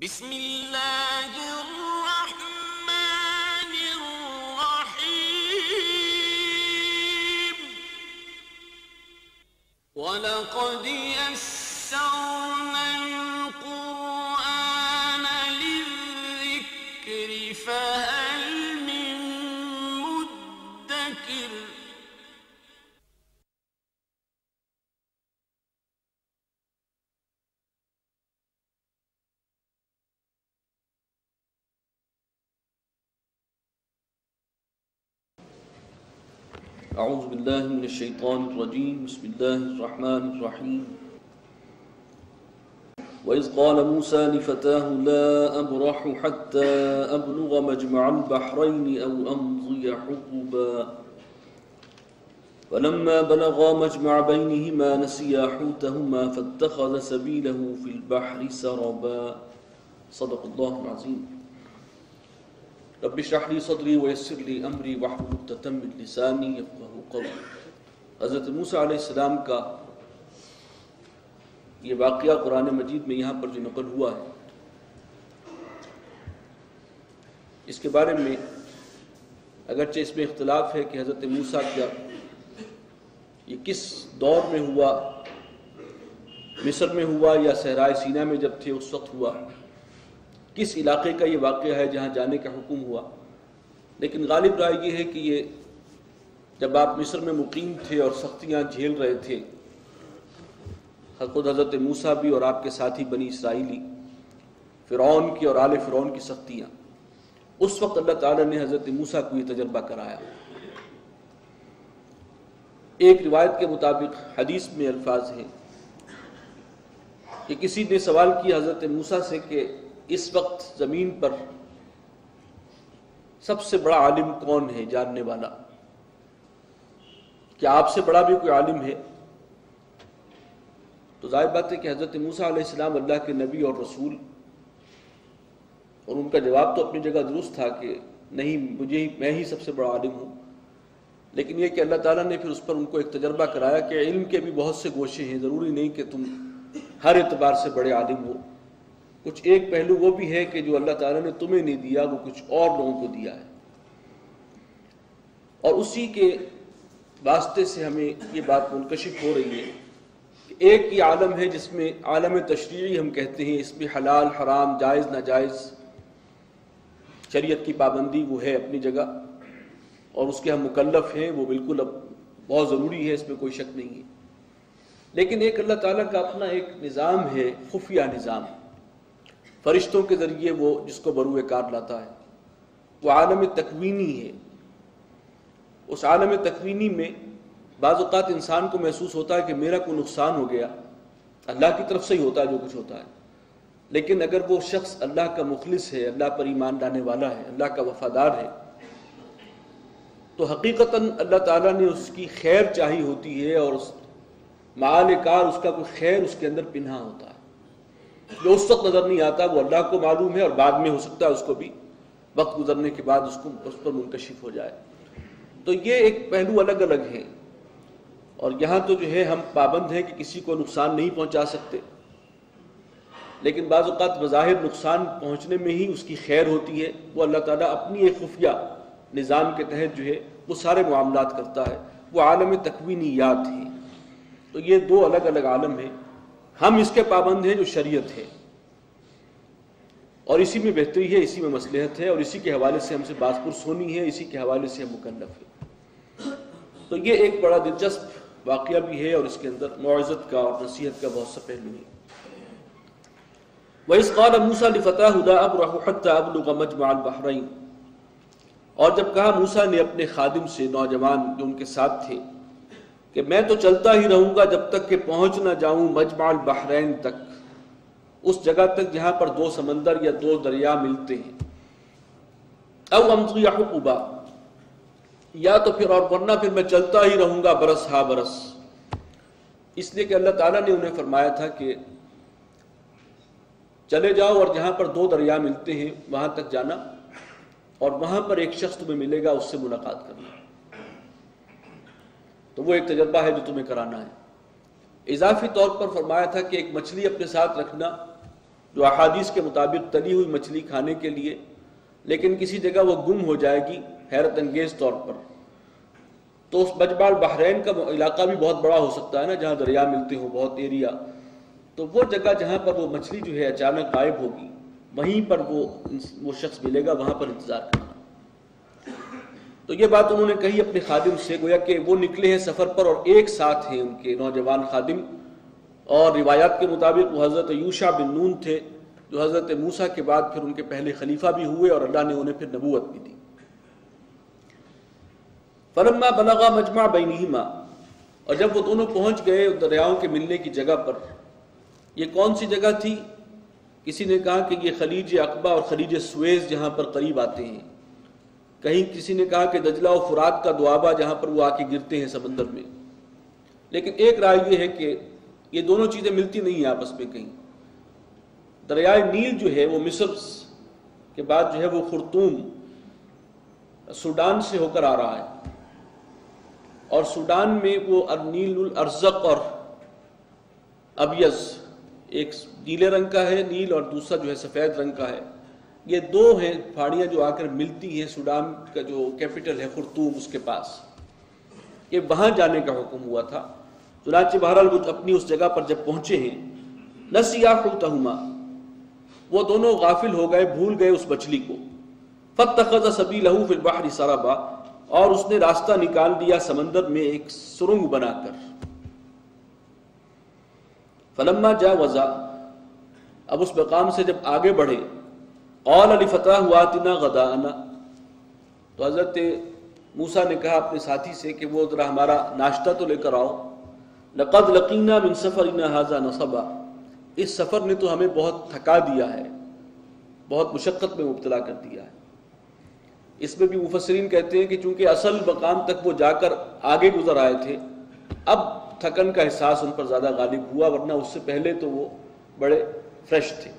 بسم اللہ الرحمن الرحیم وَلَقَدْ يَسَّرْنَا الْقُرْآنَ لِلذِّكْرِ فَهَلْ مِن مُدَّكِرٍ اعوذ باللہ من الشیطان الرجیم بسم اللہ الرحمن الرحیم وَإِذْ قَالَ مُوسَى لِفَتَاهُ لَا أَبْرَحُ حَتَّى أَبْلُغَ مَجْمَعَ الْبَحْرَيْنِ أَوْ أَمْضِيَ حُقُبًا فَلَمَّا بَلَغَا مَجْمَعَ بَيْنِهِمَا نَسِيَا حُوتَهُمَا فَاتَّخَذَ سَبِيلَهُ فِي الْبَحْرِ سَرَبًا صدق اللہ العظیم رب اشرح لي صدری ویسر لي امری واحلل عقدۃ من لسانی یفقہوا قولی۔ حضرت موسیٰ علیہ السلام کا یہ واقعہ قرآن مجید میں یہاں پر جو نقل ہوا ہے، اس کے بارے میں اگرچہ اس میں اختلاف ہے کہ حضرت موسیٰ کا یہ کس دور میں ہوا، مصر میں ہوا یا صحرائے سینا میں جب تھے اس وقت ہوا، کس علاقے کا یہ واقعہ ہے جہاں جانے کا حکم ہوا، لیکن غالب رائے یہ ہے کہ یہ جب آپ مصر میں مقیم تھے اور سختیاں جھیل رہے تھے، خود حضرت موسیٰ بھی اور آپ کے ساتھی بنی اسرائیلی، فرعون کی اور آل فرعون کی سختیاں، اس وقت اللہ تعالیٰ نے حضرت موسیٰ کو یہ تجربہ کرایا۔ ایک روایت کے مطابق حدیث میں الفاظ ہیں کہ کسی نے سوال کیا حضرت موسیٰ سے کہ اس وقت زمین پر سب سے بڑا عالم کون ہے، جاننے والا؟ کیا آپ سے بڑا بھی کوئی عالم ہے؟ تو ظاہر بات ہے کہ حضرت موسیٰ علیہ السلام اللہ کے نبی اور رسول، اور ان کا جواب تو اپنی جگہ درست تھا کہ نہیں، میں ہی سب سے بڑا عالم ہوں، لیکن یہ کہ اللہ تعالیٰ نے پھر اس پر ان کو ایک تجربہ کرایا کہ علم کے بھی بہت سے گوشے ہیں، ضروری نہیں کہ تم ہر اعتبار سے بڑے عالم ہو، کچھ ایک پہلو وہ بھی ہے کہ جو اللہ تعالیٰ نے تمہیں نہیں دیا وہ کچھ اور لوگوں کو دیا ہے، اور اسی کے واسطے سے ہمیں یہ بات منکشف ہو رہی ہے کہ ایک ہی عالم ہے جس میں عالم تشریعی ہم کہتے ہیں، اس میں حلال حرام جائز ناجائز شریعت کی پابندی وہ ہے اپنی جگہ، اور اس کے ہم مکلف ہیں، وہ بالکل اب بہت ضروری ہے، اس میں کوئی شک نہیں ہے، لیکن ایک اللہ تعالیٰ کا اپنا ایک نظام ہے، خفیہ نظام، فرشتوں کے ذریعے وہ جس کو بروئے کار لاتا ہے، وہ عالم تکوینی ہے۔ اس عالم تکوینی میں بعض اوقات انسان کو محسوس ہوتا ہے کہ میرا کوئی نقصان ہو گیا، اللہ کی طرف سے ہی ہوتا ہے جو کچھ ہوتا ہے، لیکن اگر وہ شخص اللہ کا مخلص ہے، اللہ پر ایمان لانے والا ہے، اللہ کا وفادار ہے، تو حقیقتاً اللہ تعالیٰ نے اس کی خیر چاہی ہوتی ہے، اور اس معال کار اس کا کوئی خیر اس کے اندر پنہا ہوتا ہے، جو اس وقت نظر نہیں آتا، وہ اللہ کو معلوم ہے، اور بعد میں ہو سکتا ہے اس کو بھی وقت گزرنے کے بعد اس پر منکشف ہو جائے۔ تو یہ ایک پہلو الگ الگ ہیں، اور یہاں تو جو ہے ہم پابند ہیں کہ کسی کو نقصان نہیں پہنچا سکتے، لیکن بعض اوقات بظاہر نقصان پہنچنے میں ہی اس کی خیر ہوتی ہے، وہ اللہ تعالیٰ اپنی ایک خفیہ نظام کے تحت جو ہے وہ سارے معاملات کرتا ہے، وہ عالم تکوینیات ہیں۔ تو یہ دو الگ الگ عالم ہیں، ہم اس کے پابند ہیں جو شریعت ہے، اور اسی میں بہتری ہے، اسی میں مصلحت ہے، اور اسی کے حوالے سے ہم سے باز پرس ہونی ہے، اسی کے حوالے سے ہم مکلف ہیں۔ تو یہ ایک بڑا دلچسپ واقعہ بھی ہے، اور اس کے اندر موعظت کا اور نصیحت کا بہت سا پہلو ہے۔ وَإِذْ قَالَ مُوسَى لِفَتَاهُ لَا أَبْرَحُ حَتَّى أَبْلُغَ مَجْمَعَ الْبَحْرَيْنِ، اور جب کہا موسیٰ نے اپنے خادم سے، نوجوان جو ان کے ساتھ تھے، کہ میں تو چلتا ہی رہوں گا جب تک کہ پہنچ نہ جاؤں مجمع البحرین تک، اس جگہ تک جہاں پر دو سمندر یا دو دریا ملتے ہیں، او امضی حقبا، یا تو پھر اور ورنہ پھر میں چلتا ہی رہوں گا برس ہا برس، اس لیے کہ اللہ تعالیٰ نے انہیں فرمایا تھا کہ چلے جاؤ اور جہاں پر دو دریا ملتے ہیں وہاں تک جانا، اور وہاں پر ایک شخص تمہیں ملے گا، اس سے ملاقات کرنا، تو وہ ایک تجربہ ہے جو تمہیں کرانا ہے۔ اضافی طور پر فرمایا تھا کہ ایک مچھلی اپنے ساتھ رکھنا، جو احادیث کے مطابق تلی ہوئی مچھلی کھانے کے لیے، لیکن کسی جگہ وہ گم ہو جائے گی حیرت انگیز طور پر، تو اس بجبال بحرین کا علاقہ بھی بہت بڑا ہو سکتا ہے نا، جہاں دریا ملتے ہوں، بہت ایریا، تو وہ جگہ جہاں پر وہ مچھلی جو ہے اچانک غائب ہوگی، وہیں پر وہ شخص ملے گا، وہاں پر انتظار کرنا۔ تو یہ بات انہوں نے کہی اپنے خادم سے، گویا کہ وہ نکلے ہیں سفر پر اور ایک ساتھ ہیں ان کے نوجوان خادم، اور روایات کے مطابق وہ حضرت یوشع بن نون تھے، جو حضرت موسیٰ کے بعد پھر ان کے پہلے خلیفہ بھی ہوئے اور اللہ نے انہیں پھر نبوت بھی دی۔ فلما بلغا مجمع بینہما، اور جب وہ دونوں پہنچ گئے دریاؤں کے ملنے کی جگہ پر، یہ کون سی جگہ تھی؟ کسی نے کہا کہ یہ خلیج عقبہ اور خلیج سویز جہاں پر قریب آتے ہیں، کہیں کسی نے کہا کہ دجلہ و فرات کا دوآبہ جہاں پر وہ آ کے گرتے ہیں سمندر میں، لیکن ایک رائے یہ ہے کہ یہ دونوں چیزیں ملتی نہیں ہیں آپس میں کہیں۔ دریائے نیل جو ہے وہ مصر کے بعد جو ہے وہ خرطوم سوڈان سے ہو کر آ رہا ہے، اور سوڈان میں وہ نیل الارزق اور ابیض، ایک نیلے رنگ کا ہے نیل اور دوسرا جو ہے سفید رنگ کا ہے، یہ دو ہیں پہاڑیاں جو آ کر ملتی ہیں سوڈان کا جو کیپٹل ہے خرطوم اس کے پاس، کہ وہاں جانے کا حکم ہوا تھا۔ چنانچہ بہرحال وہ اپنی اس جگہ پر جب پہنچے ہیں، نسیا حوتہما، وہ دونوں غافل ہو گئے، بھول گئے اس مچھلی کو، فاتخذ سبیلہ فی البحر سربا، اور اس نے راستہ نکال دیا سمندر میں ایک سرنگ بنا کر۔ فلما جاوزا، اب اس مقام سے جب آگے بڑھے، قال لفتاہ آتنا غداءنا، تو حضرت موسیٰ نے کہا اپنے ساتھی سے کہ وہ ذرا ہمارا ناشتہ تو لے کر آؤ، لقد لقینا من سفرنا ھذا نصبا، اس سفر نے تو ہمیں بہت تھکا دیا ہے، بہت مشقت میں مبتلا کر دیا ہے۔ اس میں بھی مفسرین کہتے ہیں کہ چونکہ اصل مقام تک وہ جا کر آگے گزر آئے تھے، اب تھکن کا احساس ان پر زیادہ غالب ہوا، ورنہ اس سے پہلے تو وہ بڑے فریش تھے۔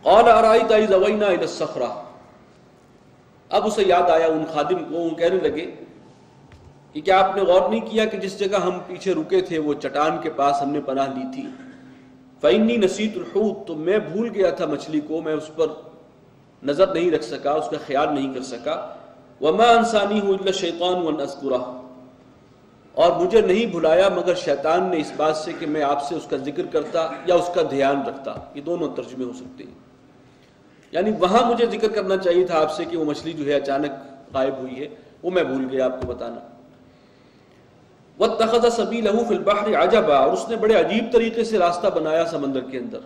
قال ارأيت إذ أوينا إلى الصخرة، اب اسے یاد آیا ان خادم کو، وہ کہنے لگے کہ کیا آپ نے غور نہیں کیا کہ جس جگہ ہم پیچھے رکے تھے وہ چٹان کے پاس ہم نے پناہ لی تھی، فإني نسيت الحوت، تو میں بھول گیا تھا مچھلی کو، میں اس پر نظر نہیں رکھ سکا، اس کا خیال نہیں کر سکا، وما أنسانيه إلا الشيطان أن أذكره، اور مجھے نہیں بھلایا مگر شیطان نے اس بات سے کہ میں آپ سے اس کا ذکر کرتا یا اس کا دھیان رکھتا، یہ دونوں ترجمے ہو سکتے ہیں، یعنی وہاں مجھے ذکر کرنا چاہیے تھا آپ سے کہ وہ مچھلی جو ہے اچانک غائب ہوئی ہے، وہ میں بھول گیا آپ کو بتانا۔ وَاتَّخَذَ سَبِيلَهُ فِي الْبَحْرِ عَجَبًا، اور اس نے بڑے عجیب طریقے سے راستہ بنایا سمندر کے اندر۔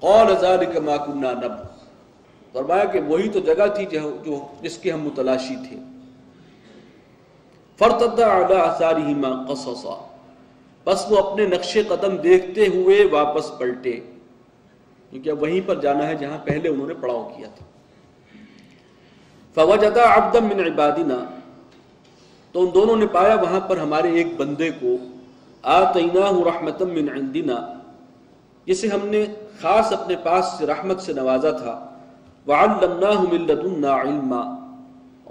قَالَ ذَلِكَ مَا كُنَّا نَبْغِ، فرمایا کہ وہی تو جگہ تھی جس کے ہم متلاشی تھے۔ فَارْتَدَّ عَلَىٰ آثَارِهِمَا قَصَصًا، بس وہ اپنے نقش قدم دیکھتے ہوئے واپس پلٹے، کیونکہ اب وہیں پر جانا ہے جہاں پہلے انہوں نے پڑاؤ کیا تھا۔ فَوَجَدَا عَبْدًا مِّنْ عِبَادِنَا، تو ان دونوں نے پایا وہاں پر ہمارے ایک بندے کو، آتَيْنَاهُ رَحْمَةً مِّنْ عِنْدِنَا، جسے ہم نے خاص اپنے پاس سے رحمت سے نوازا تھا، وَعَلَّمْنَاهُ مِن لَّدُنَّا عِلْمًا،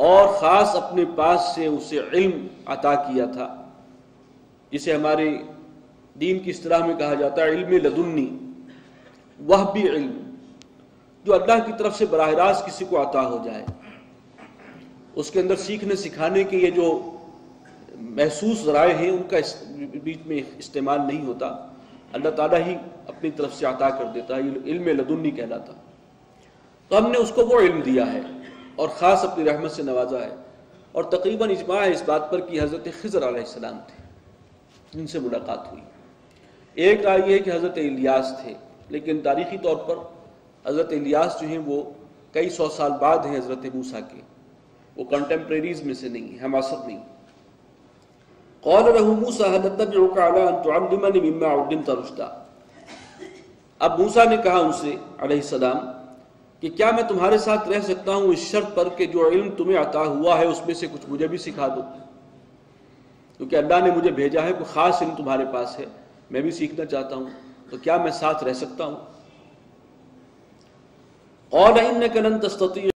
اور خاص اپنے پاس سے اسے علم عطا کیا تھا، جسے ہمارے دین کی اصطلاح میں کہا جاتا ہے علم لدنی، وہبی علم، جو اللہ کی طرف سے براہ راست کسی کو عطا ہو جائے، اس کے اندر سیکھنے سکھانے کے یہ جو محسوس ذرائع ہیں ان کا بیچ میں استعمال نہیں ہوتا، اللہ تعالیٰ ہی اپنی طرف سے عطا کر دیتا ہے، یہ علم لدنی کہلاتا۔ تو ہم نے اس کو وہ علم دیا ہے اور خاص اپنی رحمت سے نوازا ہے، اور تقریباً اجماع ہے اس بات پر کہ حضرت خضر علیہ السلام تھے جن سے ملاقات ہوئی۔ ایک رائے یہ ہے کہ حضرت الیاس تھے، لیکن تاریخی طور پر حضرت الیاس جو ہیں وہ کئی سو سال بعد ہیں حضرت موسیٰ کے، وہ کنٹمپریریز میں سے نہیں ہیں، ہم عصر نہیں۔ قال له موسیٰ هل اتبعك على ان تعلمني مما علمت رشدا، اب موسیٰ نے کہا ان سے علیہ السلام کہ کیا میں تمہارے ساتھ رہ سکتا ہوں اس شرط پر کہ جو علم تمہیں عطا ہوا ہے اس میں سے کچھ مجھے بھی سکھا دو، کیونکہ اللہ نے مجھے بھیجا ہے، کوئی خاص علم تمہارے پاس ہے، میں بھی سیکھنا چاہتا ہوں، تو کیا میں ساتھ رہ سکتا ہوں؟ قال انك لن تستطيع